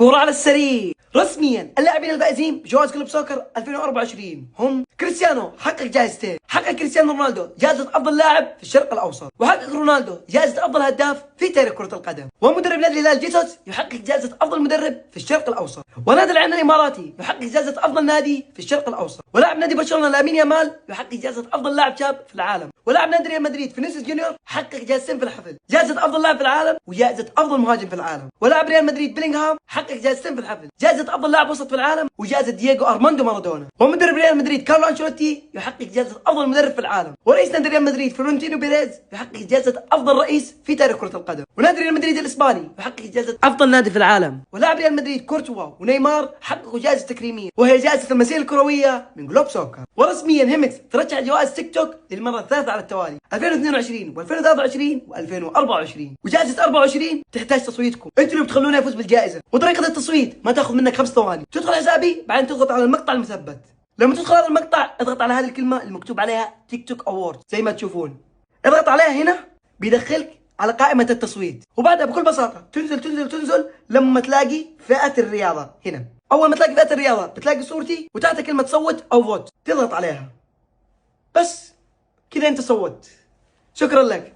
كورة على السريع. رسميا اللاعبين الفائزين بجوائز كلوب سوكر 2024 هم كريستيانو، حقق جائزتين. حقق كريستيانو رونالدو جائزة أفضل لاعب في الشرق الأوسط، وحقق رونالدو جائزة أفضل هداف في تاريخ كرة القدم. ومدرب نادي الهلال جيسوس يحقق جائزة أفضل مدرب في الشرق الأوسط. ونادي العين الإماراتي يحقق جائزة أفضل نادي في الشرق الأوسط. ولاعب نادي برشلونة لامين يامال يحقق جائزة أفضل لاعب شاب في العالم. ولاعب نادي ريال مدريد فينيسيوس جونيور حقق جائزتين في الحفل، جائزة أفضل لاعب في العالم وجائزة أفضل مهاجم في العالم. ولاعب ريال مدريد بيلينغهام حقق جائزتين في الحفل، جائزة أفضل لاعب وسط في العالم وجائزة دييغو أرماندو مارادونا. ومدرب ريال مدريد كارلو أنشيلوتي يحقق جائزة أفضل مدرب في العالم. ورئيس نادي ريال مدريد فلورنتينو بيريز يحقق جائزة أفضل رئيس في تاريخ كرة القدم. ونادي ريال مدريد الإسباني يحقق جائزة أفضل نادي في العالم. ولاعب ريال مدريد كورتوا ونيمار حققوا جائزة تكريمية وهي جائزة المسيرة الكروية من جلوب سوكر. ورسميا هيمكس ترشح جوائز تيك توك للمرة الثالثة على التوالي 2022 و2023 و2024. وجائزة 24 تحتاج تصويتكم، انتوا اللي بتخلوني افوز بالجائزة. وطريقة التصويت ما تاخذ منك 5 ثواني، تدخل حسابي بعدين تضغط على المقطع المثبت. لما تدخل هذا المقطع اضغط على هذه الكلمة المكتوب عليها تيك توك اوورد زي ما تشوفون، اضغط عليها هنا بيدخلك على قائمة التصويت. وبعدها بكل بساطة تنزل لما تلاقي فئة الرياضة هنا. اول ما تلاقي فئة الرياضة بتلاقي صورتي وتحت كلمة صوت او فوت، تضغط عليها بس كذا انت صوت. شكرا لك.